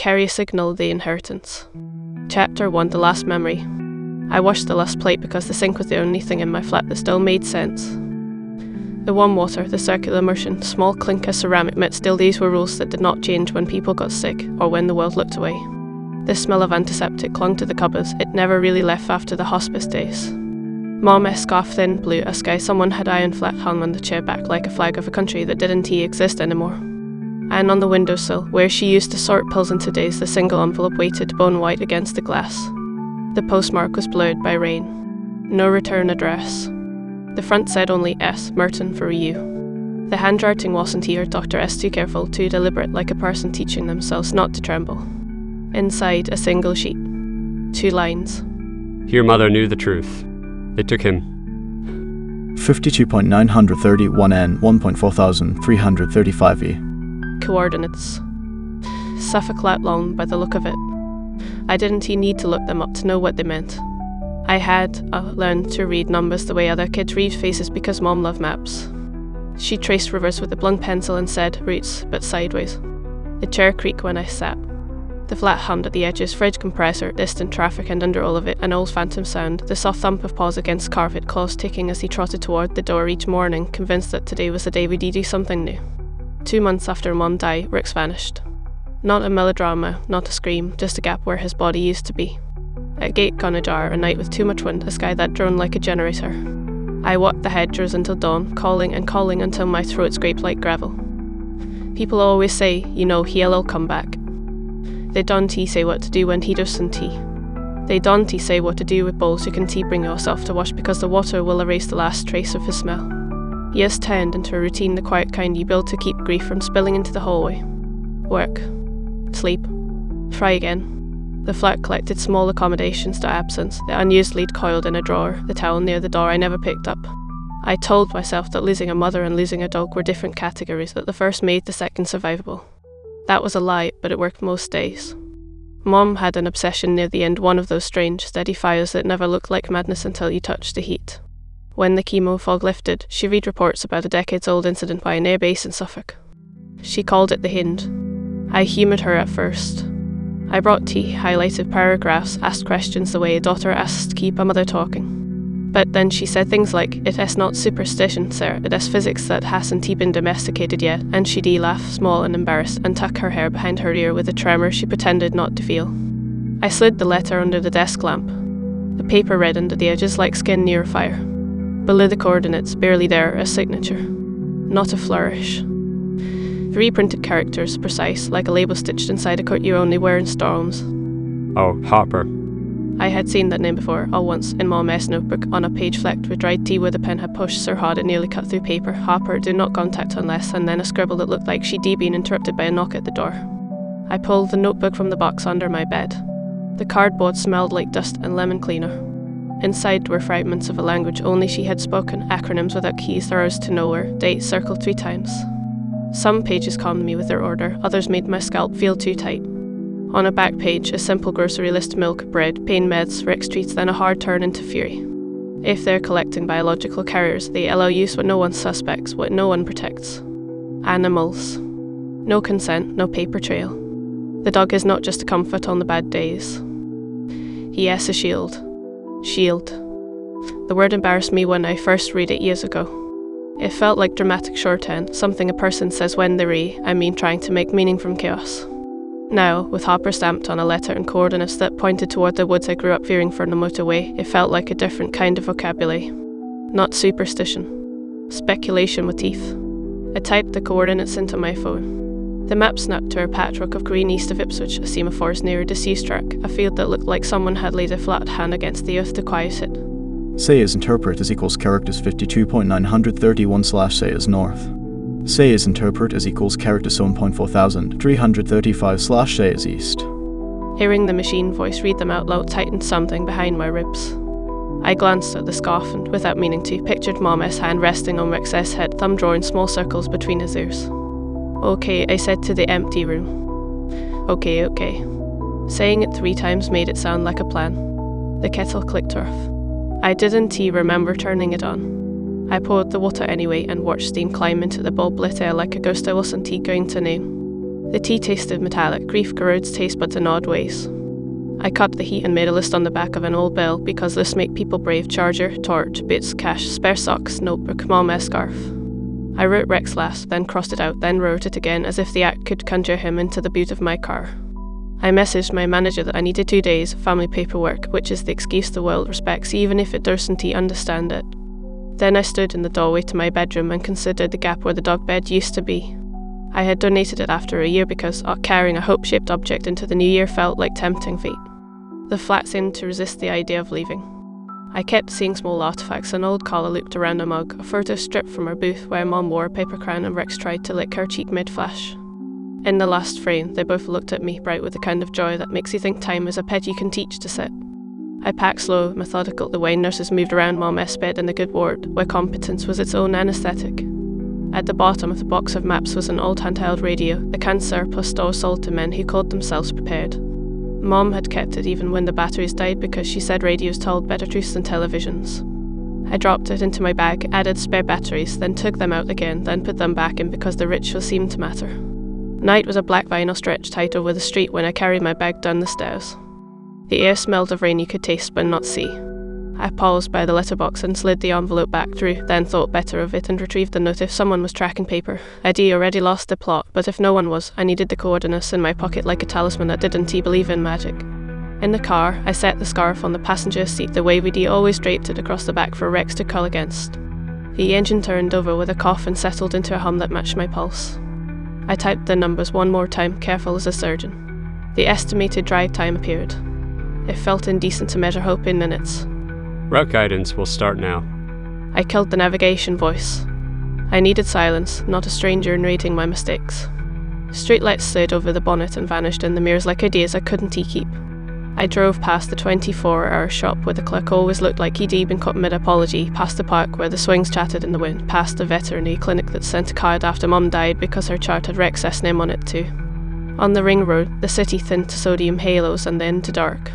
carry a signal of the inheritance. Chapter 1, The Last Memory. I washed the last plate because the sink was the only thing in my flat that still made sense. The warm water, the circular immersion, small clinker ceramic mitts, still these were rules that did not change when people got sick or when the world looked away. The smell of antiseptic clung to the cupboards. It never really left after the hospice days. Mom scarf thin blue, a sky someone had iron flat hung on the chair back like a flag of a country that didn't exist anymore. And on the windowsill, where she used to sort pills into days, the single envelope waited bone white against the glass. The postmark was blurred by rain. No return address. The front said only S, Merton for you. The handwriting wasn't here, Dr. S too careful, too deliberate, like a person teaching themselves not to tremble. Inside, a single sheet. 2 lines. Your mother knew the truth. They took him. 52.931N 1.4335E. Coordinates. Suffolk lat long by the look of it. I didn't need to look them up to know what they meant. I had learned to read numbers the way other kids read faces because Mom loved maps. She traced rivers with a blunt pencil and said routes, but sideways. The chair creaked when I sat. The flat hummed at the edges, fridge compressor, distant traffic, and under all of it, an old phantom sound, the soft thump of paws against carpet, claws ticking as he trotted toward the door each morning, convinced that today was the day we'd do something new. 2 months after Mom died, Rick's vanished. Not a melodrama, not a scream, just a gap where his body used to be. A gate gone ajar, a night with too much wind, a sky that droned like a generator. I walked the hedgerows until dawn, calling and calling until my throat scraped like gravel. People always say, he'll come back. They don't say what to do when he doesn't. They don't say what to do with bowls you can bring yourself to wash because the water will erase the last trace of his smell. He has turned into a routine, the quiet kind you build to keep grief from spilling into the hallway. Work. Sleep. Try again. The flat collected small accommodations to absence, the unused lead coiled in a drawer, the towel near the door I never picked up. I told myself that losing a mother and losing a dog were different categories, that the first made the second survivable. That was a lie, but it worked most days. Mom had an obsession near the end, one of those strange, steady fires that never looked like madness until you touched the heat. When the chemo fog lifted, she read reports about a decades-old incident by an airbase in Suffolk. She called it the Hind. I humoured her at first. I brought tea, highlighted paragraphs, asked questions the way a daughter asks to keep a mother talking. But then she said things like, "It is not superstition, sir, it is physics that hasn't been domesticated yet," and she'd laugh, small and embarrassed, and tuck her hair behind her ear with a tremor she pretended not to feel. I slid the letter under the desk lamp. The paper reddened at the edges like skin near a fire. Below the coordinates, barely there, a signature. Not a flourish. 3 printed characters, precise, like a label stitched inside a coat you only wear in storms. Oh, Harper. I had seen that name before, all once, in Mom S. notebook, on a page flecked with dried tea where the pen had pushed so hard it nearly cut through paper. Harper, do not contact unless, and then a scribble that looked like she'd been interrupted by a knock at the door. I pulled the notebook from the box under my bed. The cardboard smelled like dust and lemon cleaner. Inside were fragments of a language only she had spoken, acronyms without keys, arrows to nowhere, dates circled 3 times. Some pages calmed me with their order, others made my scalp feel too tight. On a back page, a simple grocery list: milk, bread, pain meds, Rick's treats, then a hard turn into fury. If they're collecting biological carriers, they allow use what no one suspects, what no one protects. Animals. No consent, no paper trail. The dog is not just a comfort on the bad days. He has a shield. Shield. The word embarrassed me when I first read it years ago. It felt like dramatic shorthand, something a person says when they're trying to make meaning from chaos. Now, with Harper stamped on a letter and coordinates that pointed toward the woods I grew up fearing from the motorway, it felt like a different kind of vocabulary. Not superstition. Speculation with teeth. I typed the coordinates into my phone. The map snapped to a patchwork of green east of Ipswich, a seam of forest near a deceased track, a field that looked like someone had laid a flat hand against the earth to quiet it. Say is interpret is equals characters 52.931/say is north. Say is interpret is equals characters 7.4335/say is east. Hearing the machine voice read them out loud tightened something behind my ribs. I glanced at the scarf and, without meaning to, pictured Mama's hand resting on Rick's head, thumb drawing small circles between his ears. "Okay," I said to the empty room. Okay. Saying it 3 times made it sound like a plan. The kettle clicked off. I didn't remember turning it on. I poured the water anyway and watched steam climb into the bulb-lit air like a ghost I wasn't going to name. The tea tasted metallic, grief corrodes taste buds in odd ways. I cut the heat and made a list on the back of an old bell because lists make people brave. Charger, torch, boots, cash, spare socks, notebook, mom scarf. I wrote Rex last, then crossed it out, then wrote it again as if the act could conjure him into the boot of my car. I messaged my manager that I needed 2 days of family paperwork, which is the excuse the world respects even if it doesn't understand it. Then I stood in the doorway to my bedroom and considered the gap where the dog bed used to be. I had donated it after a year because carrying a hope-shaped object into the new year felt like tempting fate. The flat seemed to resist the idea of leaving. I kept seeing small artifacts, an old collar looped around a mug, a photo strip from her booth where Mom wore a paper crown and Rex tried to lick her cheek mid-flash. In the last frame, they both looked at me, bright with the kind of joy that makes you think time is a pet you can teach to sit. I packed slow, methodical, the way nurses moved around Mom's bed in the good ward, where competence was its own anaesthetic. At the bottom of the box of maps was an old handheld radio, the canned surplus store sold to men who called themselves prepared. Mom had kept it even when the batteries died because she said radios told better truths than televisions. I dropped it into my bag, added spare batteries, then took them out again, then put them back in because the ritual seemed to matter. Night was a black vinyl stretch tight over the street when I carried my bag down the stairs. The air smelled of rain you could taste but not see. I paused by the letterbox and slid the envelope back through, then thought better of it and retrieved the note if someone was tracking paper. I'd already lost the plot, but if no one was, I needed the coordinates in my pocket like a talisman that didn't believe in magic. In the car, I set the scarf on the passenger seat the way we'd always draped it across the back for Rex to cull against. The engine turned over with a cough and settled into a hum that matched my pulse. I typed the numbers one more time, careful as a surgeon. The estimated drive time appeared. It felt indecent to measure hope in minutes. Route guidance will start now. I killed the navigation voice. I needed silence, not a stranger narrating my mistakes. Streetlights slid over the bonnet and vanished in the mirrors like ideas I couldn't keep. I drove past the 24-hour shop where the clerk always looked like he'd been cut mid-apology, past the park where the swings chattered in the wind, past the veterinary clinic that sent a card after Mum died because her chart had Rex's name on it too. On the ring road, the city thinned to sodium halos and then to dark.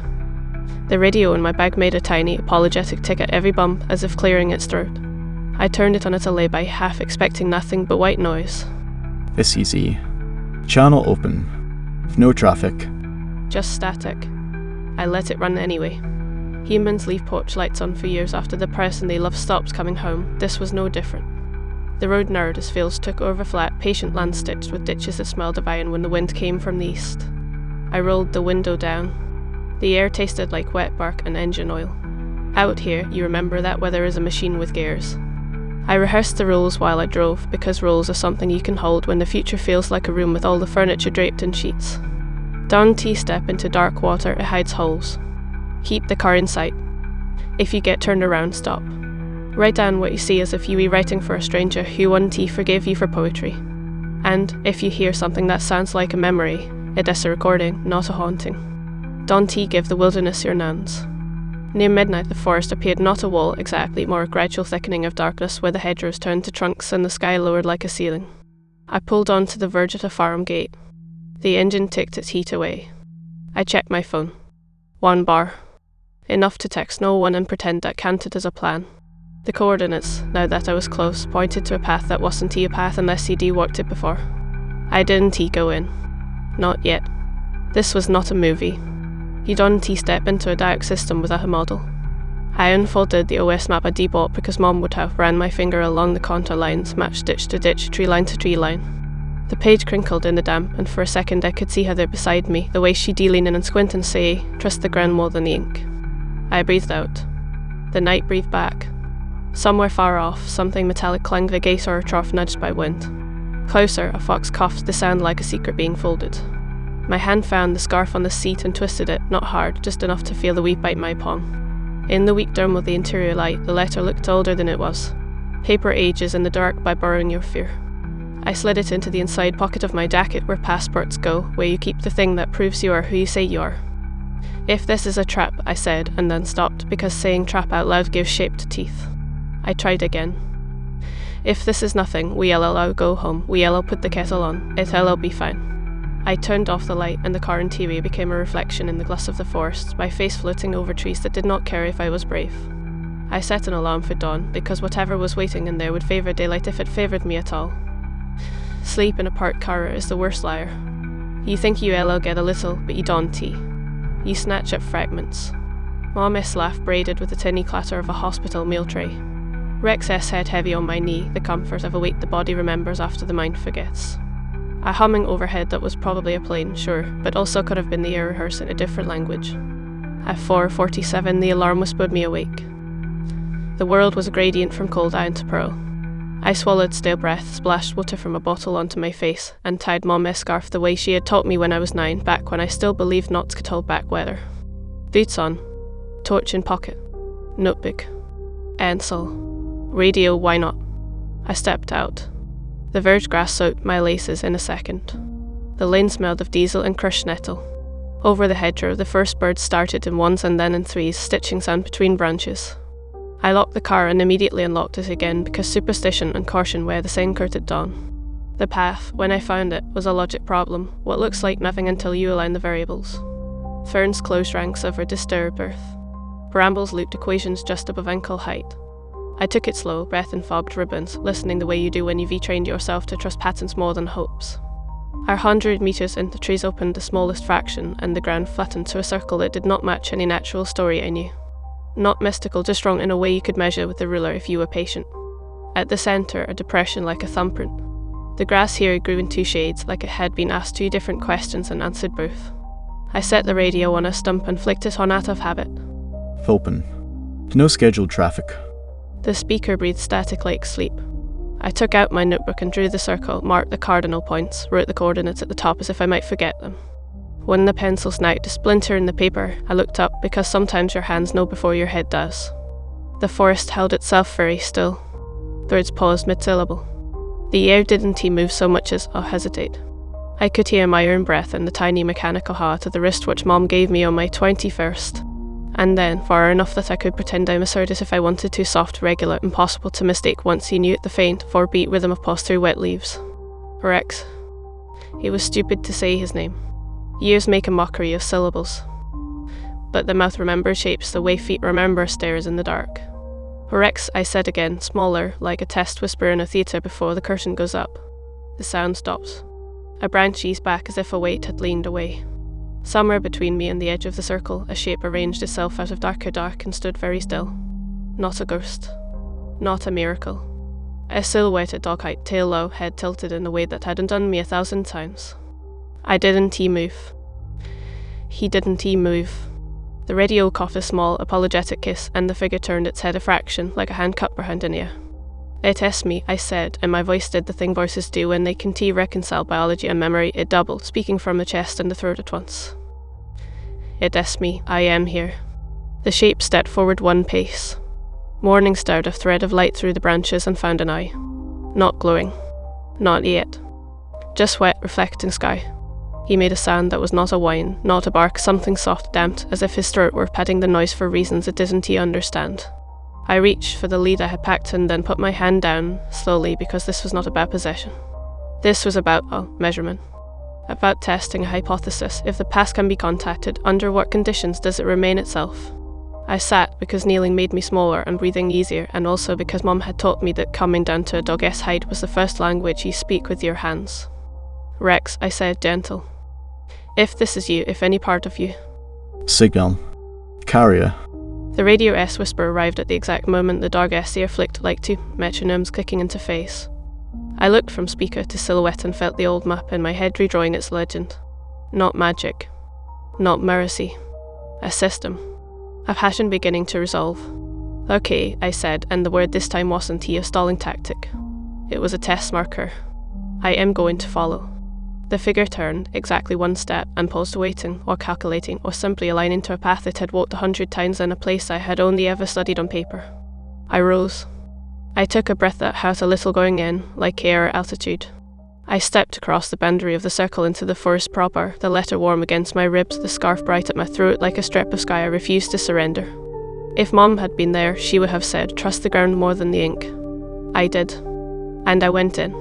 The radio in my bag made a tiny, apologetic tick at every bump, as if clearing its throat. I turned it on its lay-by, half expecting nothing but white noise. This easy. Channel open. No traffic. Just static. I let it run anyway. Humans leave porch lights on for years after the person they love stops coming home. This was no different. The road narrowed as fields took over flat, patient land stitched with ditches that smelled of iron when the wind came from the east. I rolled the window down. The air tasted like wet bark and engine oil. Out here, you remember that weather is a machine with gears. I rehearsed the rules while I drove, because rules are something you can hold when the future feels like a room with all the furniture draped in sheets. Don't step into dark water, it hides holes. Keep the car in sight. If you get turned around, stop. Write down what you see as if you were writing for a stranger who wouldn't forgive you for poetry. And if you hear something that sounds like a memory, it is a recording, not a haunting. Don't give the wilderness your nouns. Near midnight the forest appeared not a wall exactly, more a gradual thickening of darkness where the hedgerows turned to trunks and the sky lowered like a ceiling. I pulled on to the verge of the farm gate. The engine ticked its heat away. I checked my phone. 1 bar. Enough to text no one and pretend that counted as a plan. The coordinates, now that I was close, pointed to a path that wasn't a path unless he'd walked it before. I didn't go in. Not yet. This was not a movie. You don't step into a dark system without a model. I unfolded the OS map I bought because Mom would have ran my finger along the contour lines, matched ditch to ditch, tree line to tree line. The page crinkled in the damp, and for a second I could see her there beside me, the way she'd lean in and squint and say, "Trust the ground more than the ink." I breathed out. The night breathed back. Somewhere far off, something metallic clanged the gate or a trough nudged by wind. Closer, a fox coughed, the sound like a secret being folded. My hand found the scarf on the seat and twisted it, not hard, just enough to feel the weed bite my palm. In the weak dome of the interior light, the letter looked older than it was. Paper ages in the dark by borrowing your fear. I slid it into the inside pocket of my jacket where passports go, where you keep the thing that proves you are who you say you are. If this is a trap, I said, and then stopped, because saying trap out loud gives shape to teeth. I tried again. If this is nothing, I'll go home, I'll put the kettle on, it'll be fine. I turned off the light and the car interior became a reflection in the glass of the forest, my face floating over trees that did not care if I was brave. I set an alarm for dawn, because whatever was waiting in there would favour daylight if it favoured me at all. Sleep in a parked car is the worst liar. You think you get a little, but you don't. You snatch at fragments. Mom's laugh braided with the tinny clatter of a hospital meal tray. Rex's head heavy on my knee, the comfort of a weight the body remembers after the mind forgets. A humming overhead that was probably a plane, sure, but also could have been the air rehearse in a different language. At 4:47, the alarm whispered me awake. The world was a gradient from cold iron to pearl. I swallowed stale breath, splashed water from a bottle onto my face, and tied Mom's scarf the way she had taught me when I was 9, back when I still believed knots could hold back weather. Boots on, torch in pocket, notebook, Ansel, radio, why not? I stepped out. The verge grass soaked my laces in a second. The lane smelled of diesel and crushed nettle. Over the hedgerow, the first birds started in ones and then in threes, stitching sand between branches. I locked the car and immediately unlocked it again because superstition and caution were the same at dawn. The path, when I found it, was a logic problem, what looks like nothing until you align the variables. Ferns closed ranks over disturbed earth. Brambles looped equations just above ankle height. I took it slow, breath and fobbed ribbons, listening the way you do when you've trained yourself to trust patterns more than hopes. 100 meters in, the trees opened the smallest fraction, and the ground flattened to a circle that did not match any natural story I knew. Not mystical, just wrong in a way you could measure with a ruler if you were patient. At the center, a depression like a thumbprint. The grass here grew in 2 shades, like it had been asked 2 different questions and answered both. I set the radio on a stump and flicked it on out of habit. Open. No scheduled traffic. The speaker breathed static like sleep. I took out my notebook and drew the circle, marked the cardinal points, wrote the coordinates at the top as if I might forget them. When the pencil snagged a splinter in the paper, I looked up because sometimes your hands know before your head does. The forest held itself very still. Birds paused mid-syllable. The air didn't move so much as hesitate. I could hear my own breath and the tiny mechanical heart of the wristwatch Mom gave me on my 21st. And then, far enough that I could pretend I misheard it if I wanted to, soft, regular, impossible to mistake once he knew it, the faint, 4-beat rhythm of pause through wet leaves. Rex. It was stupid to say his name. Years make a mockery of syllables. But the mouth remembers shapes the way feet remember stairs in the dark. Rex, I said again, smaller, like a test whisper in a theatre before the curtain goes up. The sound stops. A branch eased back as if a weight had leaned away. Somewhere between me and the edge of the circle, a shape arranged itself out of darker dark and stood very still. Not a ghost. Not a miracle. A silhouette at dog height, tail low, head tilted in a way that hadn't done me 1,000 times. I didn't move. He didn't move. The radio coughed a small, apologetic kiss, and the figure turned its head a fraction, like a hand cupped behind an ear. It asked me, I said, and my voice did the thing voices do when they can reconcile biology and memory. It doubled, speaking from the chest and the throat at once. It asked me, I am here. The shape stepped forward 1 pace. Morning starred a thread of light through the branches and found an eye. Not glowing. Not yet. Just wet, reflecting sky. He made a sound that was not a whine, not a bark, something soft, damped, as if his throat were padding the noise for reasons it didn't understand. I reached for the lead I had packed and then put my hand down, slowly, because this was not about possession. This was about, measurement. About testing a hypothesis. If the past can be contacted, under what conditions does it remain itself? I sat because kneeling made me smaller and breathing easier, and also because Mom had taught me that coming down to a dog's height was the first language you speak with your hands. Rex, I said, gentle. If this is you, if any part of you. Signal. Carrier. The radio S whisper arrived at the exact moment the dog S ear flicked like 2 metronomes clicking into phase. I looked from speaker to silhouette and felt the old map in my head redrawing its legend. Not magic. Not mercy. A system. A passion beginning to resolve. Okay, I said, and the word this time wasn't a stalling tactic. It was a test marker. I am going to follow. The figure turned exactly 1 step and paused waiting, or calculating, or simply aligning to a path it had walked 100 times in a place I had only ever studied on paper. I rose. I took a breath that hurt a little going in, like air at altitude. I stepped across the boundary of the circle into the forest proper, the letter warm against my ribs, the scarf bright at my throat like a strip of sky I refused to surrender. If Mom had been there, she would have said, trust the ground more than the ink. I did. And I went in.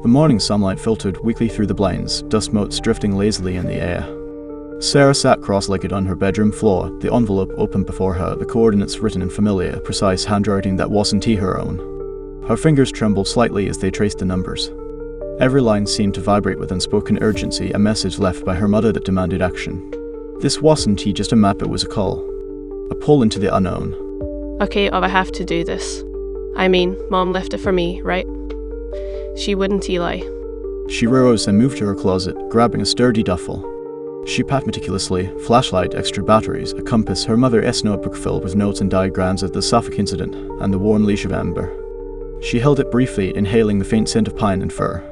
The morning sunlight filtered weakly through the blinds, dust motes drifting lazily in the air. Sarah sat cross-legged on her bedroom floor, the envelope open before her, the coordinates written in familiar, precise handwriting that wasn't her own. Her fingers trembled slightly as they traced the numbers. Every line seemed to vibrate with unspoken urgency, a message left by her mother that demanded action. This wasn't just a map, it was a call. A pull into the unknown. Okay, I have to do this. I mean, Mom left it for me, right? She wouldn't lie. She rose and moved to her closet, grabbing a sturdy duffel. She packed meticulously, flashlight, extra batteries, a compass, her mother's notebook filled with notes and diagrams of the Suffolk incident, and the worn leash of Ember. She held it briefly, inhaling the faint scent of pine and fir.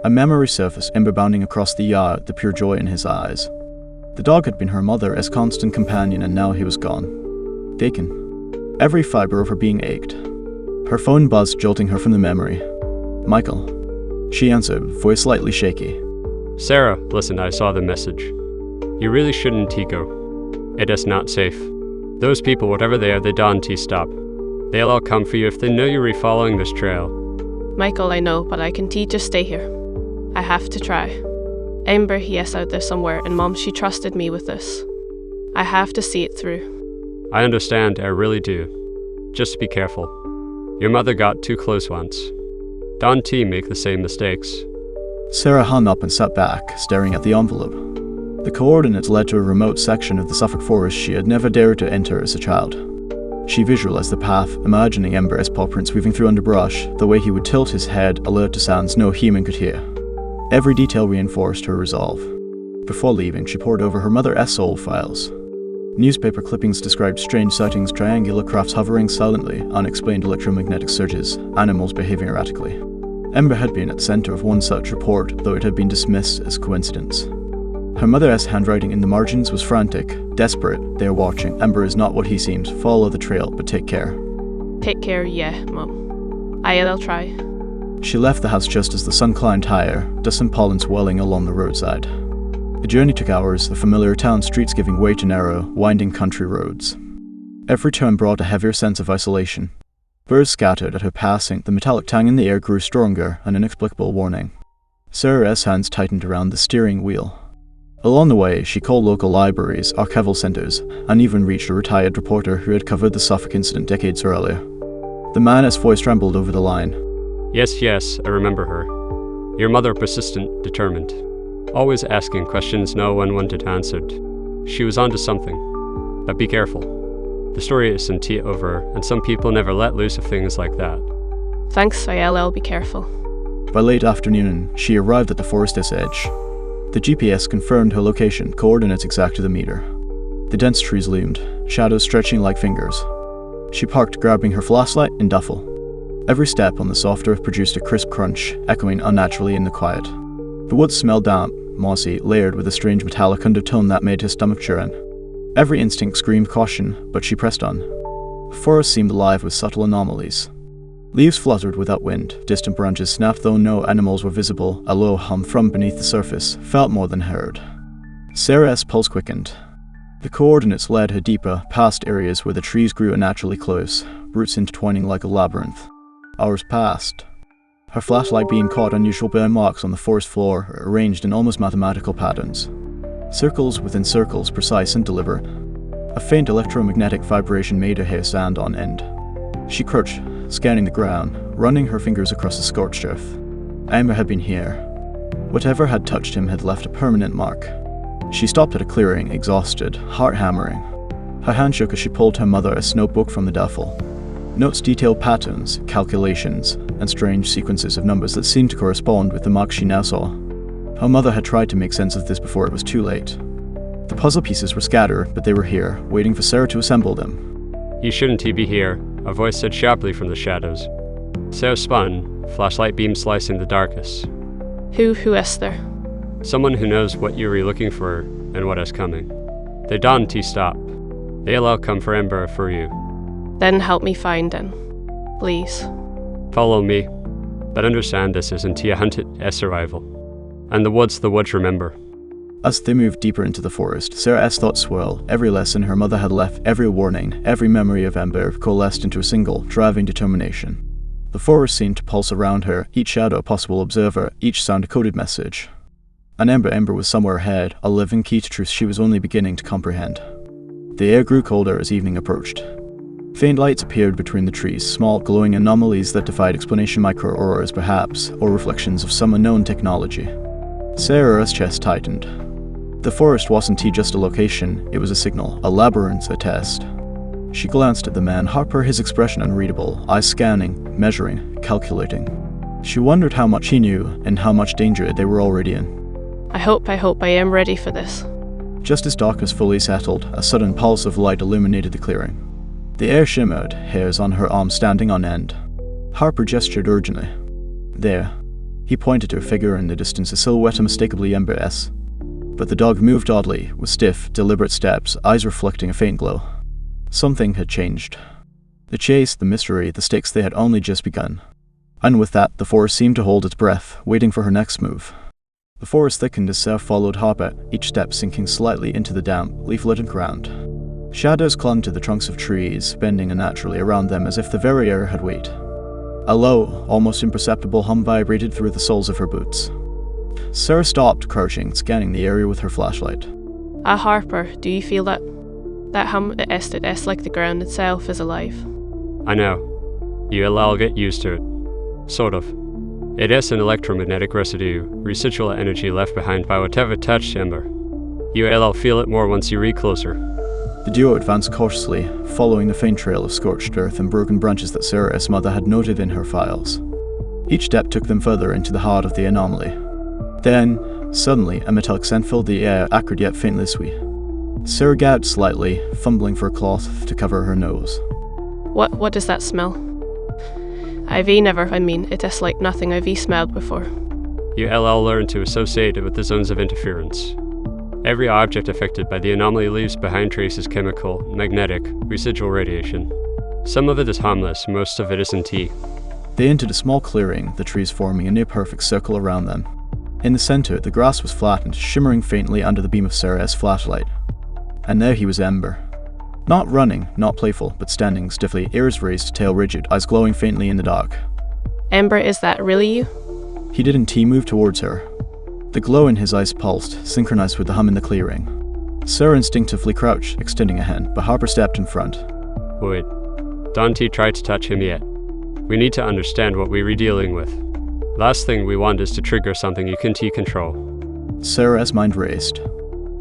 A memory surfaced, Ember bounding across the yard, the pure joy in his eyes. The dog had been her mother's constant companion, and now he was gone. Taken. Every fibre of her being ached. Her phone buzzed, jolting her from the memory. Michael. She answered, voice slightly shaky. Sarah, listen, I saw the message. You really shouldn't go. It is not safe. Those people, whatever they are, they don't stop. They'll all come for you if they know you're refollowing this trail. Michael, I know, but I can just stay here. I have to try. Ember, yes, out there somewhere, and Mom, she trusted me with this. I have to see it through. I understand, I really do. Just be careful. Your mother got too close once. Don't make the same mistakes. Sarah hung up and sat back, staring at the envelope. The coordinates led to a remote section of the Suffolk forest she had never dared to enter as a child. She visualized the path, imagining Ember as paw prints weaving through underbrush, the way he would tilt his head, alert to sounds no human could hear. Every detail reinforced her resolve. Before leaving, she pored over her mother's old files. Newspaper clippings described strange sightings, triangular crafts hovering silently, unexplained electromagnetic surges, animals behaving erratically. Ember had been at the center of one such report, though it had been dismissed as coincidence. Her mother's handwriting in the margins was frantic, desperate. They are watching. Ember is not what he seems. Follow the trail, but take care. Take care, yeah, Mom. I'll try. She left the house just as the sun climbed higher, dust and pollen swelling along the roadside. The journey took hours, the familiar town streets giving way to narrow, winding country roads. Every turn brought a heavier sense of isolation. Birds scattered at her passing, the metallic tang in the air grew stronger, an inexplicable warning. Sarah's hands tightened around the steering wheel. Along the way, she called local libraries, archival centers, and even reached a retired reporter who had covered the Suffolk incident decades earlier. The man's voice trembled over the line. Yes, I remember her. Your mother persistent, determined. Always asking questions no one wanted answered. She was onto something. But be careful. The story isn't yet over, and some people never let loose of things like that. Thanks, I'll be careful. By late afternoon, she arrived at the forest's edge. The GPS confirmed her location, coordinates exact to the meter. The dense trees loomed, shadows stretching like fingers. She parked, grabbing her flashlight and duffel. Every step on the soft earth produced a crisp crunch, echoing unnaturally in the quiet. The woods smelled damp, mossy, layered with a strange metallic undertone that made his stomach churn. Every instinct screamed caution, but she pressed on. The forest seemed alive with subtle anomalies. Leaves fluttered without wind, distant branches snapped though no animals were visible, a low hum from beneath the surface, felt more than heard. Sarah's pulse quickened. The coordinates led her deeper, past areas where the trees grew unnaturally close, roots intertwining like a labyrinth. Hours passed. Her flashlight beam caught unusual burn marks on the forest floor, arranged in almost mathematical patterns. Circles within circles, precise and deliberate. A faint electromagnetic vibration made her hair stand on end. She crouched, scanning the ground, running her fingers across the scorched earth. Ember had been here. Whatever had touched him had left a permanent mark. She stopped at a clearing, exhausted, heart hammering. Her hand shook as she pulled her mother's notebook from the duffel. Notes detailed patterns, calculations, and strange sequences of numbers that seemed to correspond with the marks she now saw. Her mother had tried to make sense of this before it was too late. The puzzle pieces were scattered, but they were here, waiting for Sarah to assemble them. You shouldn't be here, a voice said sharply from the shadows. Sarah spun, flashlight beam slicing the darkness. Who is there? Someone who knows what you're looking for and what is coming. They don't stop. They'll all come for Ember for you. Then help me find them, please. Follow me, but understand this isn't a hunted survival. And the woods remember. As they moved deeper into the forest, Sarah's thoughts swirled. Every lesson her mother had left, every warning, every memory of Ember coalesced into a single, driving determination. The forest seemed to pulse around her, each shadow a possible observer, each sound a coded message. And Ember was somewhere ahead, a living key to truths she was only beginning to comprehend. The air grew colder as evening approached. Faint lights appeared between the trees, small glowing anomalies that defied explanation, micro-auroras perhaps, or reflections of some unknown technology. Sarah's chest tightened. The forest wasn't just a location, it was a signal, a labyrinth, a test. She glanced at the man, Harper, his expression unreadable, eyes scanning, measuring, calculating. She wondered how much he knew and how much danger they were already in. I hope I am ready for this. Just as darkness fully settled, a sudden pulse of light illuminated the clearing. The air shimmered, hairs on her arms standing on end. Harper gestured urgently. There. He pointed to a figure in the distance, a silhouette unmistakably Ember-esque. But the dog moved oddly, with stiff, deliberate steps, eyes reflecting a faint glow. Something had changed. The chase, the mystery, the stakes, they had only just begun. And with that, the forest seemed to hold its breath, waiting for her next move. The forest thickened as Sarah followed Harper, each step sinking slightly into the damp, leaf-laden ground. Shadows clung to the trunks of trees, bending unnaturally around them as if the very air had weight. A low, almost imperceptible hum vibrated through the soles of her boots. Sarah stopped, crouching, scanning the area with her flashlight. Harper, do you feel that? That hum, it's like the ground itself is alive. I know. You'll get used to it. Sort of. It is an electromagnetic residue, residual energy left behind by whatever touched Ember. You'll feel it more once you read closer. The duo advanced cautiously, following the faint trail of scorched earth and broken branches that Sarah's mother had noted in her files. Each step took them further into the heart of the anomaly. Then, suddenly, a metallic scent filled the air, acrid yet faintly sweet. Sarah gasped slightly, fumbling for a cloth to cover her nose. What does that smell? It is like nothing I've smelled before. You'll learn to associate it with the zones of interference. Every object affected by the anomaly leaves behind traces of chemical, magnetic, residual radiation. Some of it is harmless, most of it isn't. They entered a small clearing, the trees forming a near-perfect circle around them. In the center, the grass was flattened, shimmering faintly under the beam of Sarah's flashlight. And there he was, Ember. Not running, not playful, but standing stiffly, ears raised, tail rigid, eyes glowing faintly in the dark. Ember, is that really you? He didn't move towards her. The glow in his eyes pulsed, synchronized with the hum in the clearing. Sarah instinctively crouched, extending a hand, but Harper stepped in front. Wait. Don't try to touch him yet. We need to understand what we're dealing with. Last thing we want is to trigger something you can control. Sarah's mind raced.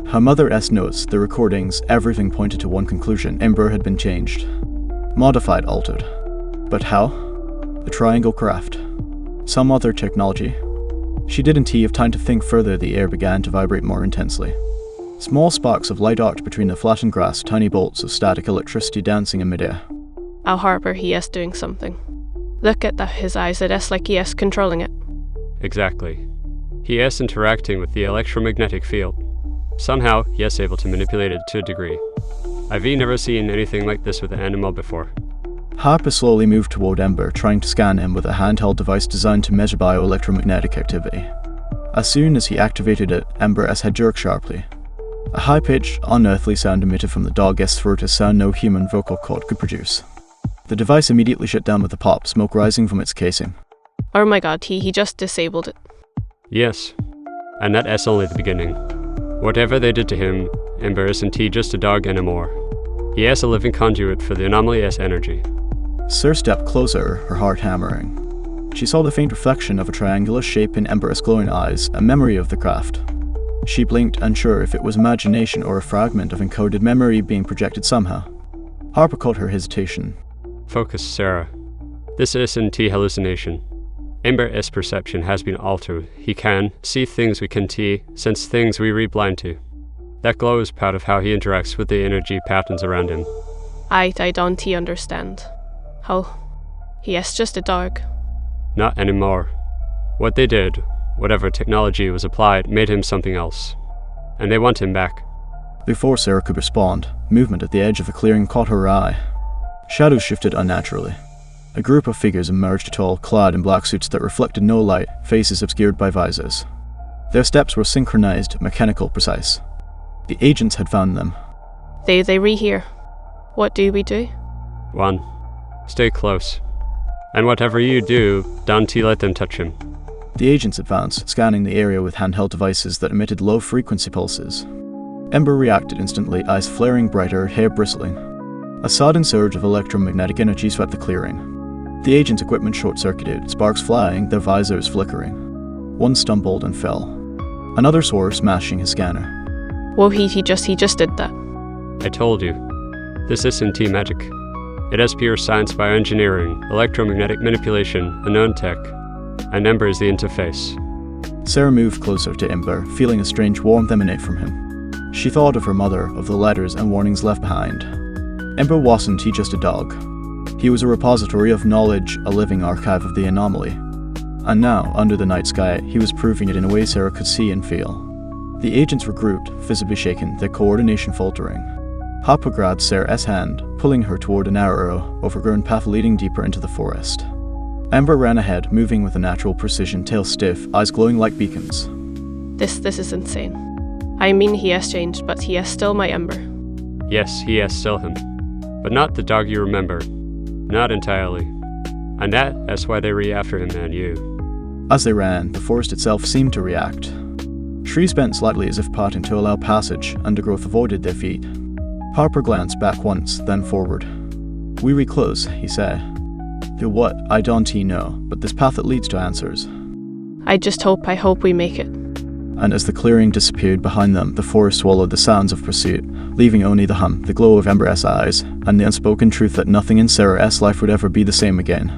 Her mother's notes, the recordings, everything pointed to one conclusion: Ember had been changed. Modified, altered. But how? The triangle craft. Some other technology. She didn't have time to think further. The air began to vibrate more intensely. Small sparks of light arced between the flattened grass, tiny bolts of static electricity dancing in midair. Harper, he is doing something. Look at his eyes, it is like he is controlling it. Exactly. He is interacting with the electromagnetic field. Somehow, he is able to manipulate it to a degree. I've never seen anything like this with an animal before. Harper slowly moved toward Ember, trying to scan him with a handheld device designed to measure bioelectromagnetic activity. As soon as he activated it, Ember's head jerked sharply. A high-pitched, unearthly sound emitted from the dog's throat, a sound no human vocal cord could produce. The device immediately shut down with a pop, smoke rising from its casing. Oh my god, he just disabled it. Yes, and that is only the beginning. Whatever they did to him, Ember isn't just a dog anymore. He is a living conduit for the anomaly's energy. Sarah stepped closer, her heart hammering. She saw the faint reflection of a triangular shape in Ember's glowing eyes, a memory of the craft. She blinked, unsure if it was imagination or a fragment of encoded memory being projected somehow. Harper caught her hesitation. Focus, Sarah. This isn't hallucination. Ember's perception has been altered. He can see things we can sense things we read blind to. That glow is part of how he interacts with the energy patterns around him. I don't understand. How? He is just a dog. Not anymore. What they did, whatever technology was applied, made him something else. And they want him back. Before Sarah could respond, movement at the edge of the clearing caught her eye. Shadows shifted unnaturally. A group of figures emerged, tall, clad in black suits that reflected no light, faces obscured by visors. Their steps were synchronized, mechanical, precise. The agents had found them. They re-here. What do we do? 1. Stay close. And whatever you do, don't let them touch him. The agents advanced, scanning the area with handheld devices that emitted low-frequency pulses. Ember reacted instantly, eyes flaring brighter, hair bristling. A sudden surge of electromagnetic energy swept the clearing. The agent's equipment short-circuited, sparks flying, their visors flickering. One stumbled and fell. Another swore, smashing his scanner. Whoa, he just did that. I told you. This isn't T-magic. It has pure science bioengineering, electromagnetic manipulation, unknown tech, and Ember is the interface. Sarah moved closer to Ember, feeling a strange warmth emanate from him. She thought of her mother, of the letters and warnings left behind. Ember wasn't he just a dog. He was a repository of knowledge, a living archive of the anomaly. And now, under the night sky, he was proving it in a way Sarah could see and feel. The agents regrouped, visibly shaken, their coordination faltering. Hopper grabbed Sarah's hand, pulling her toward a narrow, overgrown path leading deeper into the forest. Ember ran ahead, moving with a natural precision, tail stiff, eyes glowing like beacons. This is insane. I mean, he has changed, but he is still my Ember. Yes, he is still him. But not the dog you remember. Not entirely. And that's why they were after him and you. As they ran, the forest itself seemed to react. Trees bent slightly as if parting to allow passage, undergrowth avoided their feet. Harper glanced back once, then forward. "We reach close," he said. "To what, I don't know, but this path that leads to answers." I hope we make it. And as the clearing disappeared behind them, the forest swallowed the sounds of pursuit, leaving only the hum, the glow of Ember's eyes, and the unspoken truth that nothing in Sarah's life would ever be the same again.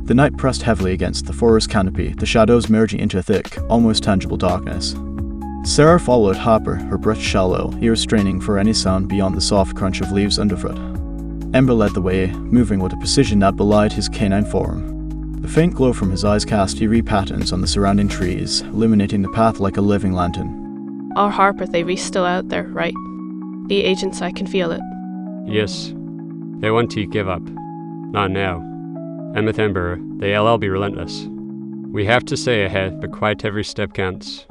The night pressed heavily against the forest canopy, the shadows merging into a thick, almost tangible darkness. Sarah followed Harper, her breath shallow, ears straining for any sound beyond the soft crunch of leaves underfoot. Ember led the way, moving with a precision that belied his canine form. The faint glow from his eyes cast eerie patterns on the surrounding trees, illuminating the path like a living lantern. Our Harper, they're still out there, right? The agents, I can feel it. Yes. They want to give up. Not now. And with Ember, they'll be relentless. We have to stay ahead, but quite every step counts.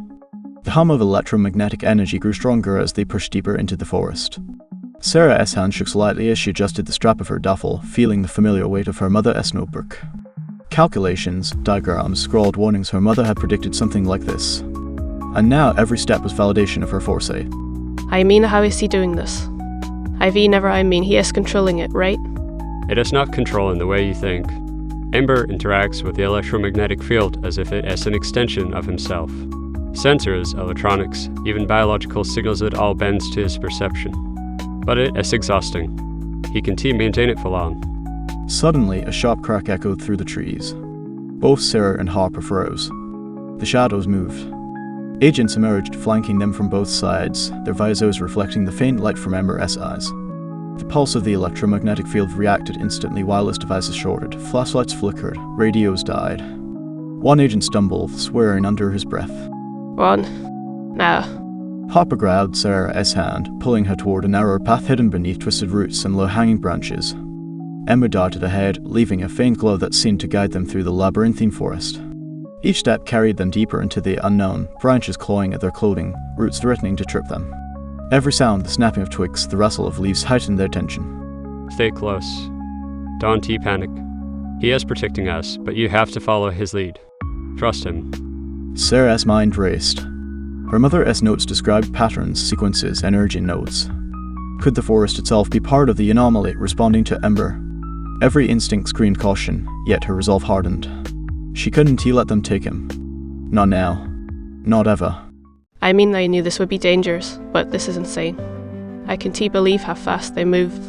The hum of electromagnetic energy grew stronger as they pushed deeper into the forest. Sarah's hand shook slightly as she adjusted the strap of her duffel, feeling the familiar weight of her mother's notebook. Calculations, diagrams, scrawled warnings her mother had predicted something like this. And now every step was validation of her foresight. I mean, how is he doing this? He is controlling it, right? It is not control in the way you think. Ember interacts with the electromagnetic field as if it is an extension of himself. Sensors, electronics, even biological signals, it all bends to his perception. But it is exhausting. He can maintain it for long. Suddenly, a sharp crack echoed through the trees. Both Sarah and Harper froze. The shadows moved. Agents emerged, flanking them from both sides, their visors reflecting the faint light from Ember's eyes. The pulse of the electromagnetic field reacted instantly, wireless devices shorted, flashlights flickered, radios died. One agent stumbled, swearing under his breath. Run. Now. Harper grabbed Sarah's hand, pulling her toward a narrow path hidden beneath twisted roots and low-hanging branches. Ember darted ahead, leaving a faint glow that seemed to guide them through the labyrinthine forest. Each step carried them deeper into the unknown, branches clawing at their clothing, roots threatening to trip them. Every sound, the snapping of twigs, the rustle of leaves heightened their tension. Stay close. Don't panic. He is protecting us, but you have to follow his lead. Trust him. Sarah's mind raced. Her mother's notes described patterns, sequences, and urgent notes. Could the forest itself be part of the anomaly responding to Ember? Every instinct screamed caution, yet her resolve hardened. She couldn't let them take him. Not now. Not ever. I knew this would be dangerous, but this is insane. I can't believe how fast they moved.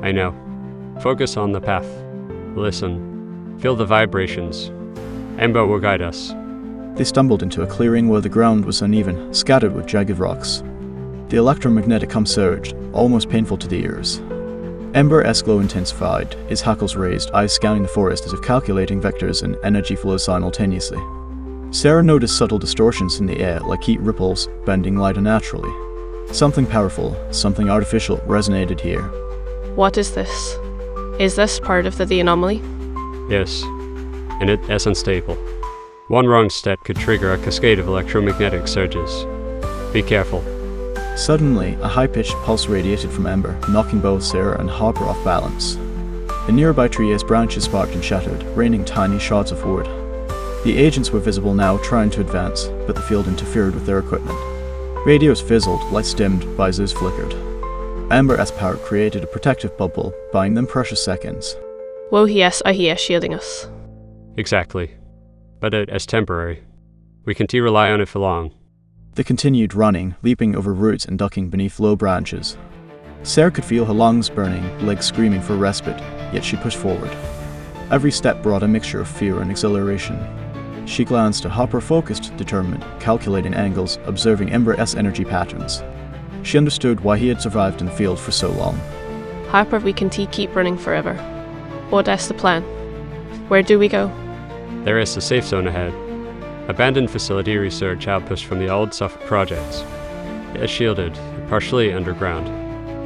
I know. Focus on the path. Listen. Feel the vibrations. Ember will guide us. They stumbled into a clearing where the ground was uneven, scattered with jagged rocks. The electromagnetic hum surged, almost painful to the ears. Ember's glow intensified, his hackles raised, eyes scanning the forest as if calculating vectors and energy flows simultaneously. Sarah noticed subtle distortions in the air, like heat ripples, bending light unnaturally. Something powerful, something artificial, resonated here. What is this? Is this part of the anomaly? Yes, and it is unstable. One wrong step could trigger a cascade of electromagnetic surges. Be careful. Suddenly, a high-pitched pulse radiated from Ember, knocking both Sarah and Harper off balance. The nearby tree's branches sparked and shattered, raining tiny shards of wood. The agents were visible now, trying to advance, but the field interfered with their equipment. Radios fizzled, lights dimmed, visors flickered. Ember S power created a protective bubble, buying them precious seconds. Whoa, yes, I hear shielding us. Exactly. But it is temporary. We can't rely on it for long. They continued running, leaping over roots and ducking beneath low branches. Sarah could feel her lungs burning, legs screaming for respite, yet she pushed forward. Every step brought a mixture of fear and exhilaration. She glanced at Hopper, focused, determined, calculating angles, observing Ember S energy patterns. She understood why he had survived in the field for so long. Harper, we can keep running forever. What is the plan? Where do we go? There is a safe zone ahead. Abandoned facility research outpost from the old Suffolk projects. It is shielded, partially underground.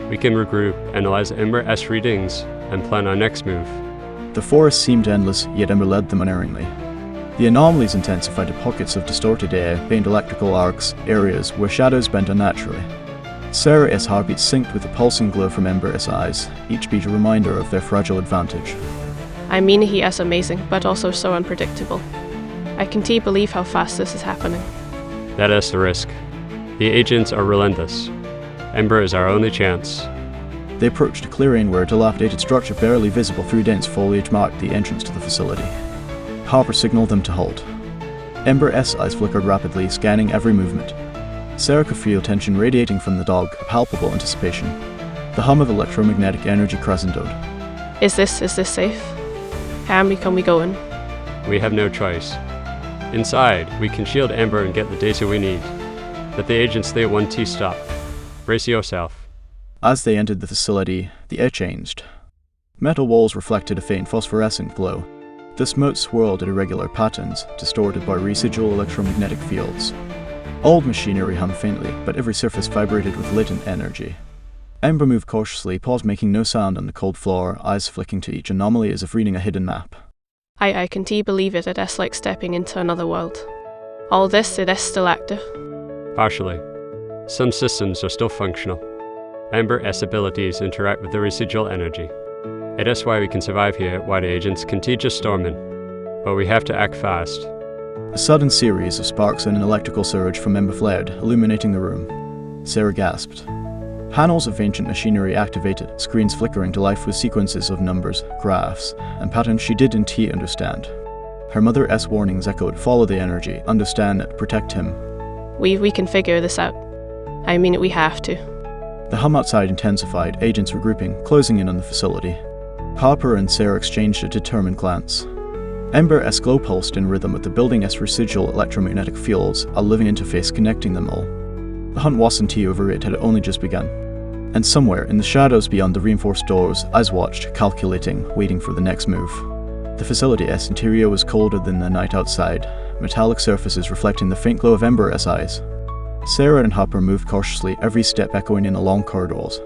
We can regroup, analyze Ember S readings, and plan our next move. The forest seemed endless, yet Ember led them unerringly. The anomalies intensified to pockets of distorted air, faint electrical arcs, areas where shadows bent unnaturally. Sarah S. heartbeat synced with the pulsing glow from Ember S. eyes, each beat a reminder of their fragile advantage. I mean, he is amazing, but also so unpredictable. I can't believe how fast this is happening. That is the risk. The agents are relentless. Ember is our only chance. They approached a clearing where a dilapidated structure barely visible through dense foliage marked the entrance to the facility. Hopper signaled them to halt. Ember S. eyes flickered rapidly, scanning every movement. Sarah could feel tension radiating from the dog, a palpable anticipation. The hum of electromagnetic energy crescendoed. Is this safe? Can we go in? We have no choice. Inside, we can shield Ember and get the data we need. But the agents stay at 1T stop. Brace yourself. As they entered the facility, the air changed. Metal walls reflected a faint phosphorescent glow. The smoke swirled at irregular patterns, distorted by residual electromagnetic fields. Old machinery hummed faintly, but every surface vibrated with latent energy. Ember moved cautiously, paused, making no sound on the cold floor, eyes flicking to each anomaly as if reading a hidden map. I can't believe it is like stepping into another world. All this, it is still active. Partially. Some systems are still functional. Ember S abilities interact with the residual energy. It is why we can survive here while the agents can teach us storming. But we have to act fast. A sudden series of sparks and an electrical surge from Ember flared, illuminating the room. Sarah gasped. Panels of ancient machinery activated, screens flickering to life with sequences of numbers, graphs, and patterns she didn't understand. Her Mother S warnings echoed, follow the energy, understand it, protect him. We can figure this out. I mean, we have to. The hum outside intensified, agents regrouping, closing in on the facility. Harper and Sarah exchanged a determined glance. Ember S glow pulsed in rhythm with the building S residual electromagnetic fields, a living interface connecting them all. The hunt wasn't over, it had only just begun. And somewhere, in the shadows beyond the reinforced doors, eyes watched, calculating, waiting for the next move. The facility S interior was colder than the night outside, metallic surfaces reflecting the faint glow of Ember S eyes. Sarah and Hopper moved cautiously, every step echoing in along corridors.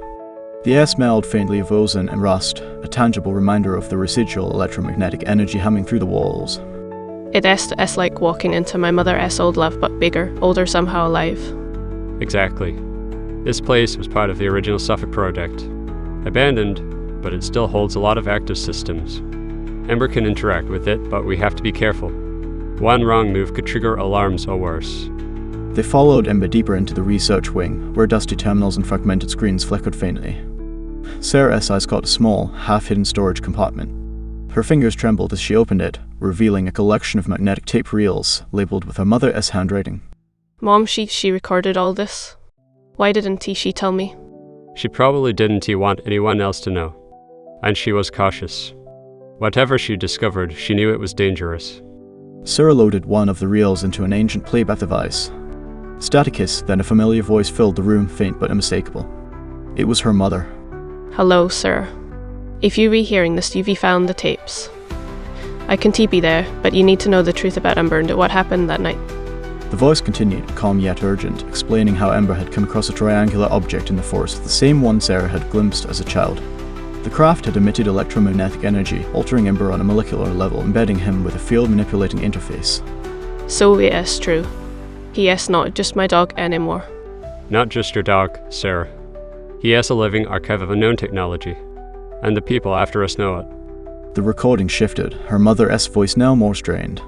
The air smelled faintly of ozone and rust, a tangible reminder of the residual electromagnetic energy humming through the walls. It is like walking into my Mother S old love, but bigger, older, somehow alive. Exactly. This place was part of the original Suffolk project. Abandoned, but it still holds a lot of active systems. Ember can interact with it, but we have to be careful. One wrong move could trigger alarms or worse. They followed Ember deeper into the research wing, where dusty terminals and fragmented screens flickered faintly. Sarah's eyes caught a small, half-hidden storage compartment. Her fingers trembled as she opened it, revealing a collection of magnetic tape reels, labeled with her Mother S handwriting. Mom, she recorded all this. Why didn't she tell me? She probably didn't want anyone else to know. And she was cautious. Whatever she discovered, she knew it was dangerous. Sarah loaded one of the reels into an ancient playback device. Static hiss, then a familiar voice filled the room, faint but unmistakable. It was her mother. Hello, sir. If you're rehearing this, you've found the tapes. I can be there, but you need to know the truth about Ember and what happened that night. The voice continued, calm yet urgent, explaining how Ember had come across a triangular object in the forest, the same one Sarah had glimpsed as a child. The craft had emitted electromagnetic energy, altering Ember on a molecular level, embedding him with a field-manipulating interface. So it is true. He is not just my dog anymore. Not just your dog, Sarah. He has a living archive of unknown technology, and the people after us know it. The recording shifted, her Mother S voice now more strained.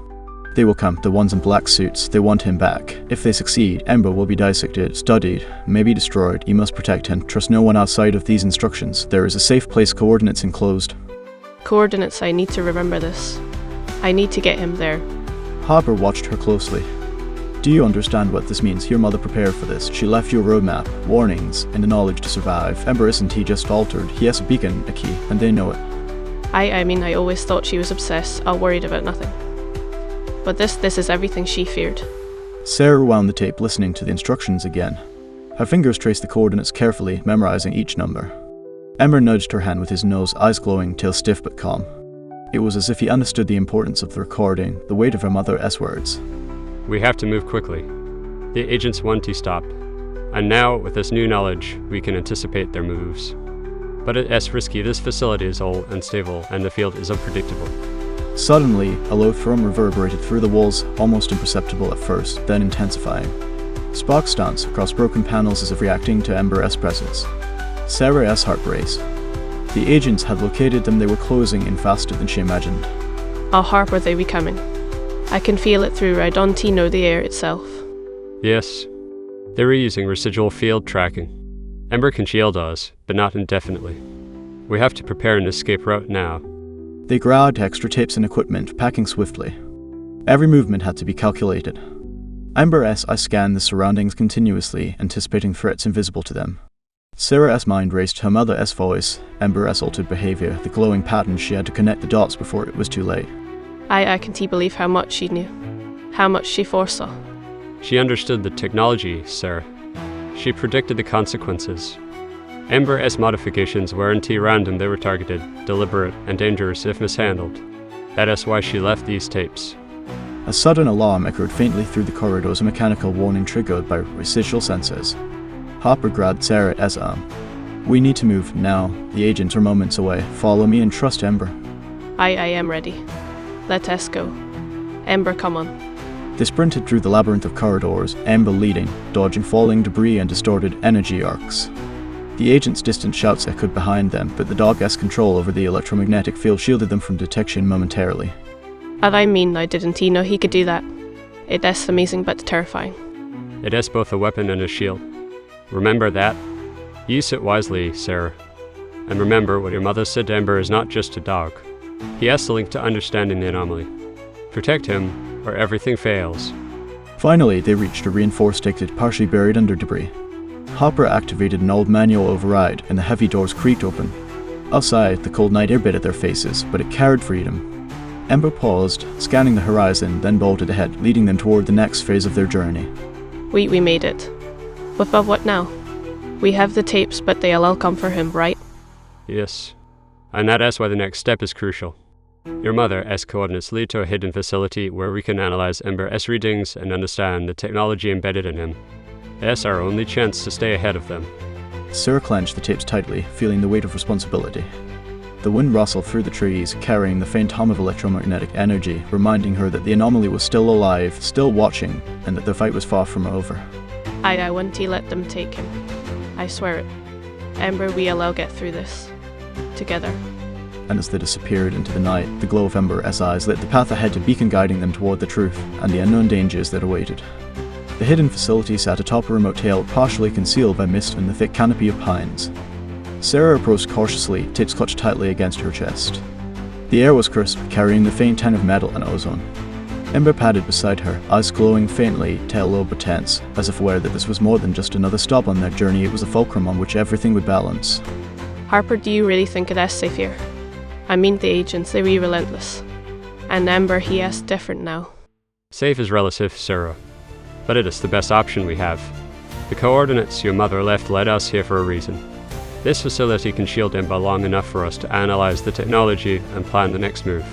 They will come, the ones in black suits. They want him back. If they succeed, Ember will be dissected, studied, maybe destroyed. You must protect him. Trust no one outside of these instructions. There is a safe place, coordinates enclosed. Coordinates, I need to remember this. I need to get him there. Harper watched her closely. Do you understand what this means? Your mother prepared for this. She left you a roadmap, warnings, and the knowledge to survive. Ember isn't he just altered. He has a beacon, a key, and they know it. I mean, I always thought she was obsessed, all worried about nothing. But this is everything she feared. Sarah wound the tape, listening to the instructions again. Her fingers traced the coordinates carefully, memorizing each number. Ember nudged her hand with his nose, eyes glowing, tail stiff but calm. It was as if he understood the importance of the recording, the weight of her mother's words. We have to move quickly. The agents want to stop. And now, with this new knowledge, we can anticipate their moves. But it's risky. This facility is all unstable, and the field is unpredictable. Suddenly, a low thrum reverberated through the walls, almost imperceptible at first, then intensifying. Sparks danced across broken panels as if reacting to Ember's presence. Sarah's heart raced. The agents had located them. They were closing in faster than she imagined. How hard were they becoming? I can feel it through Radontino, the air itself. Yes. They were using residual field tracking. Ember can shield us, but not indefinitely. We have to prepare an escape route now. They grabbed extra tapes and equipment, packing swiftly. Every movement had to be calculated. Ember's eyes scanned the surroundings continuously, anticipating threats invisible to them. Sarah's mind raced her mother's voice, Ember's altered behavior, the glowing pattern. She had to connect the dots before it was too late. I can't believe how much she knew, how much she foresaw. She understood the technology, Sarah. She predicted the consequences. Ember's modifications weren't random, they were targeted, deliberate, and dangerous if mishandled. That is why she left these tapes. A sudden alarm echoed faintly through the corridors, a mechanical warning triggered by residual sensors. Harper grabbed Sarah's arm. We need to move, now. The agents are moments away. Follow me and trust Ember. I am ready. Let us go. Ember, come on. They sprinted through the labyrinth of corridors, Ember leading, dodging falling debris and distorted energy arcs. The agents' distant shouts echoed behind them, but the dog's control over the electromagnetic field shielded them from detection momentarily. I mean, I didn't know he could do that. It is amazing but terrifying. It is both a weapon and a shield. Remember that. Use it wisely, Sarah. And remember, what your mother said to Ember is not just a dog. He has the link to understanding the anomaly. Protect him, or everything fails. Finally, they reached a reinforced exit partially buried under debris. Harper activated an old manual override, and the heavy doors creaked open. Outside, the cold night air bit at their faces, but it carried freedom. Ember paused, scanning the horizon, then bolted ahead, leading them toward the next phase of their journey. We made it. But what now? We have the tapes, but they'll all come for him, right? Yes. And that is why the next step is crucial. Your mother's coordinates lead to a hidden facility where we can analyze Ember's readings and understand the technology embedded in him. It's our only chance to stay ahead of them. Sarah clenched the tapes tightly, feeling the weight of responsibility. The wind rustled through the trees, carrying the faint hum of electromagnetic energy, reminding her that the anomaly was still alive, still watching, and that the fight was far from over. I wouldn't let them take him. I swear it. Ember, we'll all get through this. Together. And as they disappeared into the night, the glow of Ember's eyes lit the path ahead, to beacon guiding them toward the truth and the unknown dangers that awaited. The hidden facility sat atop a remote hill, partially concealed by mist and the thick canopy of pines. Sarah approached cautiously, tapes clutched tightly against her chest. The air was crisp, carrying the faint tang of metal and ozone. Ember padded beside her, eyes glowing faintly, tail low but tense, as if aware that this was more than just another stop on their journey. It was a fulcrum on which everything would balance. Harper, do you really think it is safe here? I mean, the agents, they were relentless. And Ember, he is different now. Safe is relative, Sarah. But it is the best option we have. The coordinates your mother left led us here for a reason. This facility can shield Ember long enough for us to analyze the technology and plan the next move.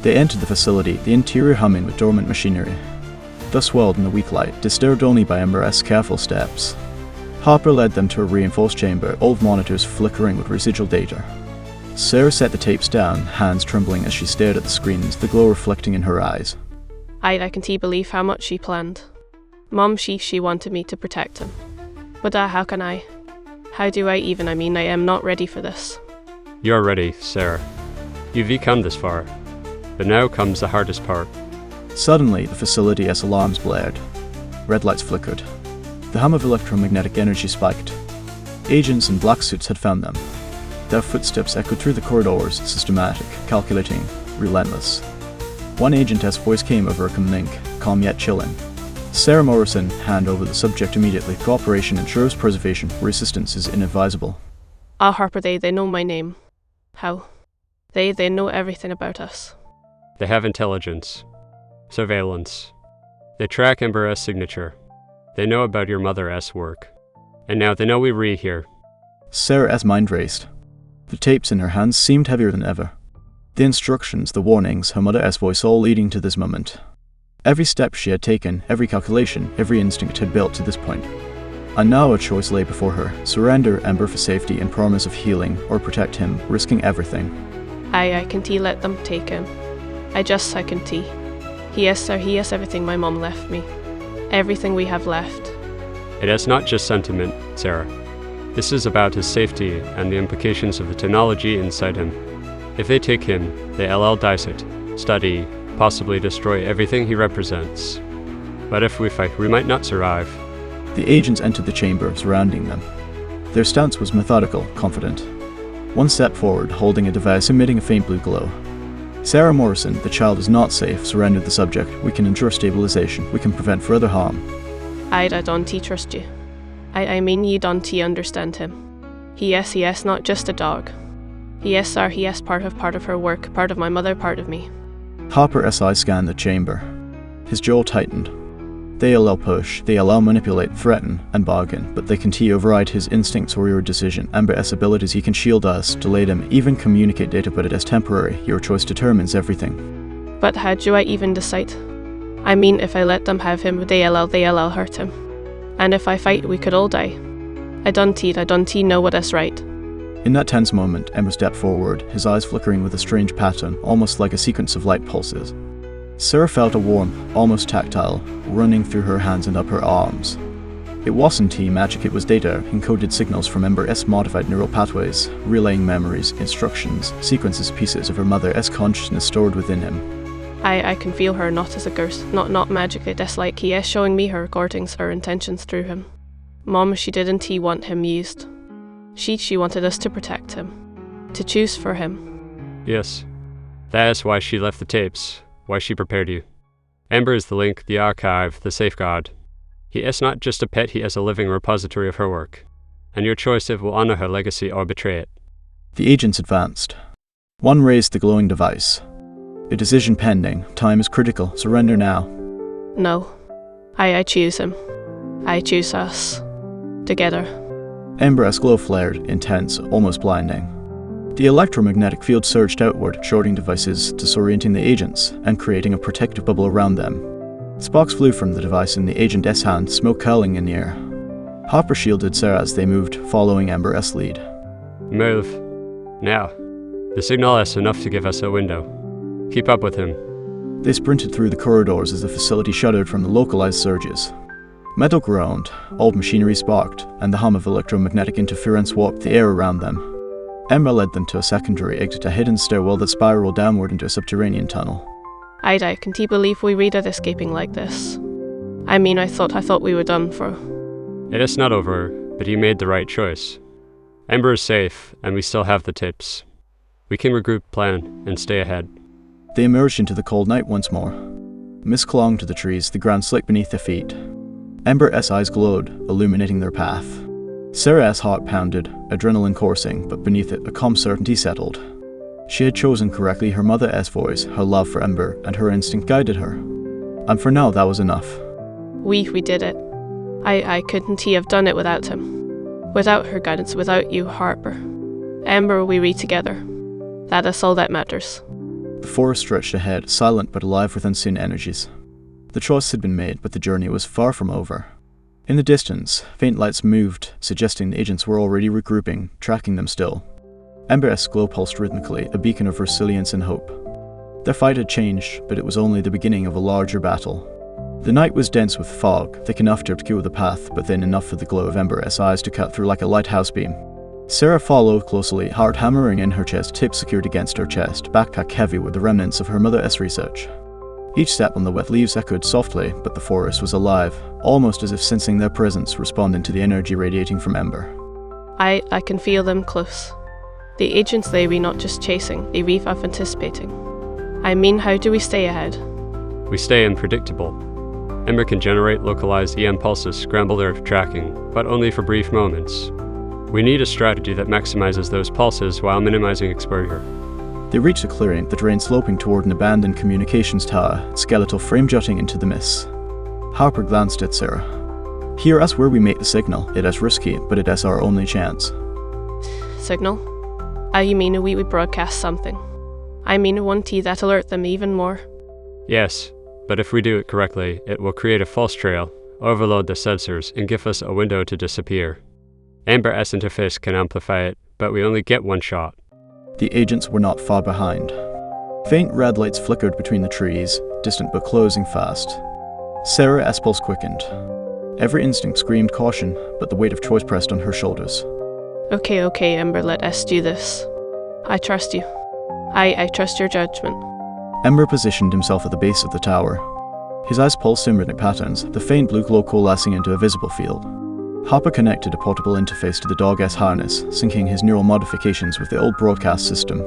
They entered the facility, the interior humming with dormant machinery. Thus swelled in the weak light, disturbed only by Ember's careful steps. Harper led them to a reinforced chamber, old monitors flickering with residual data. Sarah set the tapes down, hands trembling as she stared at the screens, the glow reflecting in her eyes. I can't believe how much she planned. Mom, she wanted me to protect him. But how can I? How do I even? I am not ready for this. You're ready, Sarah. You've come this far. But now comes the hardest part. Suddenly, the facility S alarms blared. Red lights flickered. The hum of electromagnetic energy spiked. Agents in black suits had found them. Their footsteps echoed through the corridors, systematic, calculating, relentless. One agent's voice came over a comlink, calm yet chilling. Sarah Morrison, hand over the subject immediately. Cooperation ensures preservation. Resistance is inadvisable. Harper, they know my name. How? They know everything about us. They have intelligence. Surveillance. They track Ember's signature. They know about your mother's work. And now they know we re here. Sarah's mind raced. The tapes in her hands seemed heavier than ever. The instructions, the warnings, her mother's voice all leading to this moment. Every step she had taken, every calculation, every instinct had built to this point. And now a choice lay before her. Surrender Ember for safety and promise of healing, or protect him, risking everything. I can let them take him. I can tea. He has everything my mom left me. Everything we have left. It is not just sentiment, Sarah. This is about his safety and the implications of the technology inside him. If they take him, they will dissect, study, possibly destroy everything he represents. But if we fight, we might not survive. The agents entered the chamber, surrounding them. Their stance was methodical, confident. One step forward, holding a device emitting a faint blue glow. Sarah Morrison, the child is not safe, surrendered the subject. We can ensure stabilization. We can prevent further harm. I don't trust you. I mean you don't understand him. He is not just a dog. He is part of her work, part of my mother, part of me. Harper's eyes scanned the chamber. His jaw tightened. They allow push, they allow manipulate, threaten, and bargain, but they can override his instincts or your decision. Ember's abilities, he can shield us, delay them, even communicate data, but it is temporary. Your choice determines everything. But how do I even decide? I mean, if I let them have him, they allow hurt him. And if I fight, we could all die. I don't know what is right. In that tense moment, Ember stepped forward, his eyes flickering with a strange pattern, almost like a sequence of light pulses. Sarah felt a warmth, almost tactile, running through her hands and up her arms. It wasn't magic, it was data, encoded signals from Ember's modified neural pathways, relaying memories, instructions, sequences, pieces of her mother's consciousness stored within him. I can feel her not as a ghost, not magically, just like he is showing me her recordings, her intentions through him. Mom, she didn't want him used. She wanted us to protect him, to choose for him. Yes, that is why she left the tapes, why she prepared you. Ember is the link, the archive, the safeguard. He is not just a pet, he is a living repository of her work. And your choice if will honor her legacy or betray it. The agents advanced. One raised the glowing device. A decision pending. Time is critical. Surrender now. No. I choose him. I choose us. Together. Ember's glow flared, intense, almost blinding. The electromagnetic field surged outward, shorting devices, disorienting the agents, and creating a protective bubble around them. Sparks flew from the device in the agent's hand, smoke curling in the air. Harper shielded Sarah as they moved, following Ember's lead. Move. Now. The signal is enough to give us a window. Keep up with him. They sprinted through the corridors as the facility shuddered from the localized surges. Metal groaned, old machinery sparked, and the hum of electromagnetic interference warped the air around them. Ember led them to a secondary exit, a hidden stairwell that spiraled downward into a subterranean tunnel. I can't believe we read it escaping like this. I mean, I thought we were done for. It is not over, but you made the right choice. Ember is safe, and we still have the tips. We can regroup, plan, and stay ahead. They emerged into the cold night once more. Mist clung to the trees, the ground slick beneath their feet. Ember's eyes glowed, illuminating their path. Sarah's heart pounded, adrenaline coursing, but beneath it a calm certainty settled. She had chosen correctly. Her mother's voice, her love for Ember, and her instinct guided her. And for now, that was enough. We did it. I couldn't have done it without him. Without her guidance, without you, Harper. Ember, we read together. That is all that matters. The forest stretched ahead, silent but alive with unseen energies. The choice had been made, but the journey was far from over. In the distance, faint lights moved, suggesting the agents were already regrouping, tracking them still. Ember's glow pulsed rhythmically, a beacon of resilience and hope. Their fight had changed, but it was only the beginning of a larger battle. The night was dense with fog, thick enough to obscure the path, but thin enough for the glow of Ember's eyes to cut through like a lighthouse beam. Sarah followed closely, heart hammering in her chest, tips secured against her chest, backpack heavy with the remnants of her mother's research. Each step on the wet leaves echoed softly, but the forest was alive, almost as if sensing their presence, responding to the energy radiating from Ember. I can feel them close. The agents we're not just chasing, they reef of anticipating. I mean, how do we stay ahead? We stay unpredictable. Ember can generate localized EM pulses, scramble their tracking, but only for brief moments. We need a strategy that maximizes those pulses while minimizing exposure. They reached a clearing that ran sloping toward an abandoned communications tower, skeletal frame jutting into the mist. Harper glanced at Sarah. "Here is where we make the signal. It is risky, but it is our only chance." Signal? You mean we would broadcast something? I mean, one T that alert them even more? Yes, but if we do it correctly, it will create a false trail, overload the sensors, and give us a window to disappear. Ember S interface can amplify it, but we only get one shot. The agents were not far behind. Faint red lights flickered between the trees, distant but closing fast. Sarah's pulse quickened. Every instinct screamed caution, but the weight of choice pressed on her shoulders. Okay, Ember, let us do this. I trust you. I trust your judgment. Ember positioned himself at the base of the tower. His eyes pulsed in rhythmic patterns, the faint blue glow coalescing into a visible field. Harper connected a portable interface to the dog-S harness, syncing his neural modifications with the old broadcast system.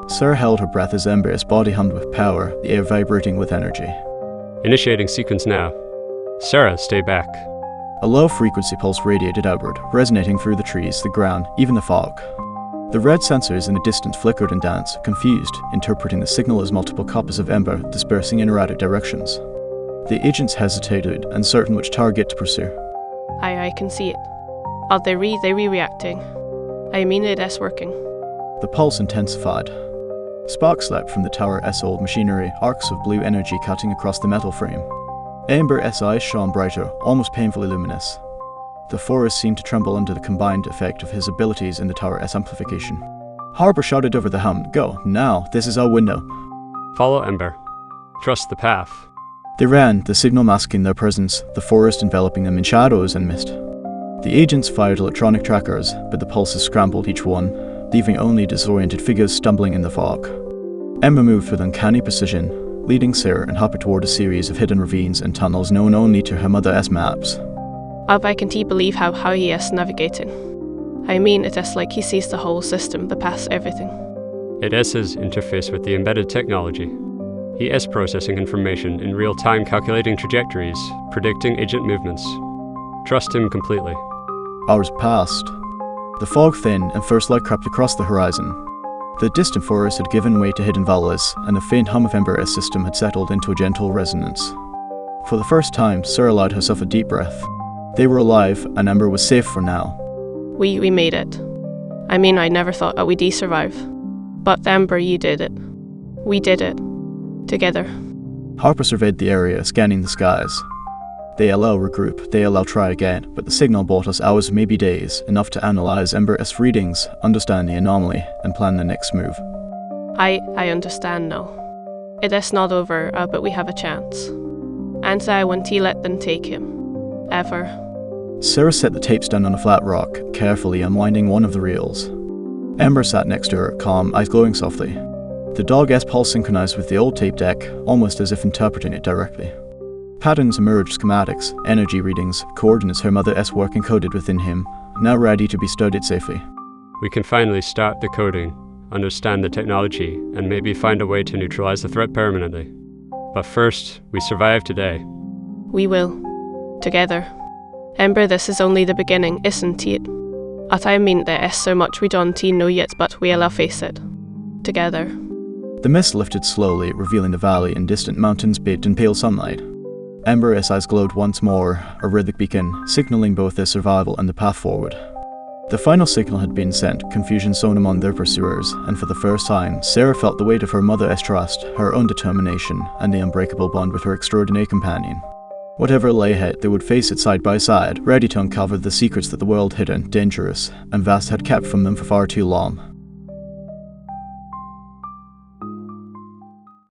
Sarah held her breath as Ember's body hummed with power, the air vibrating with energy. Initiating sequence now. Sarah, stay back. A low-frequency pulse radiated outward, resonating through the trees, the ground, even the fog. The red sensors in the distance flickered and danced, confused, interpreting the signal as multiple copies of Ember dispersing in erratic directions. The agents hesitated, uncertain which target to pursue. I can see it. Are they re-reacting? I mean, it is working. The pulse intensified. Sparks leapt from the tower's old machinery, arcs of blue energy cutting across the metal frame. Ember's eyes shone brighter, almost painfully luminous. The forest seemed to tremble under the combined effect of his abilities and the tower's amplification. Harper shouted over the helm, "Go, now, this is our window." Follow Ember. Trust the path. They ran, the signal masking their presence, the forest enveloping them in shadows and mist. The agents fired electronic trackers, but the pulses scrambled each one, leaving only disoriented figures stumbling in the fog. Ember moved with uncanny precision, leading Sarah and Harper toward a series of hidden ravines and tunnels known only to her mother's maps. I can't believe how he is navigating. I mean, it is like he sees the whole system, the past everything. It is his interface with the embedded technology. He is processing information in real time, calculating trajectories, predicting agent movements. Trust him completely. Hours passed. The fog thinned and first light crept across the horizon. The distant forest had given way to hidden valleys, and the faint hum of Ember's system had settled into a gentle resonance. For the first time, Sarah allowed herself a deep breath. They were alive, and Ember was safe for now. We made it. I mean, I never thought that we'd survive. But Ember, you did it. We did it. Together. Harper surveyed the area, scanning the skies. They allow regroup, they allow try again, but the signal bought us hours, maybe days, enough to analyze Ember's readings, understand the anomaly, and plan the next move. I understand now. It is not over, but we have a chance. And I won't let them take him. Ever. Sarah set the tapes down on a flat rock, carefully unwinding one of the reels. Ember sat next to her, calm, eyes glowing softly. The dog-S pulse synchronized with the old tape deck, almost as if interpreting it directly. Patterns emerged, schematics, energy readings, coordinates her mother's work encoded within him, now ready to be studied safely. We can finally start decoding, understand the technology, and maybe find a way to neutralize the threat permanently. But first, we survive today. We will. Together. Ember, this is only the beginning, isn't it? I mean, there is so much we don't know yet, but we'll face it. Together. The mist lifted slowly, revealing the valley and distant mountains bathed in pale sunlight. Ember's eyes glowed once more, a rhythmic beacon, signaling both their survival and the path forward. The final signal had been sent, confusion sown among their pursuers, and for the first time, Sarah felt the weight of her mother's trust, her own determination, and the unbreakable bond with her extraordinary companion. Whatever lay ahead, they would face it side by side, ready to uncover the secrets that the world hidden, dangerous, and vast had kept from them for far too long.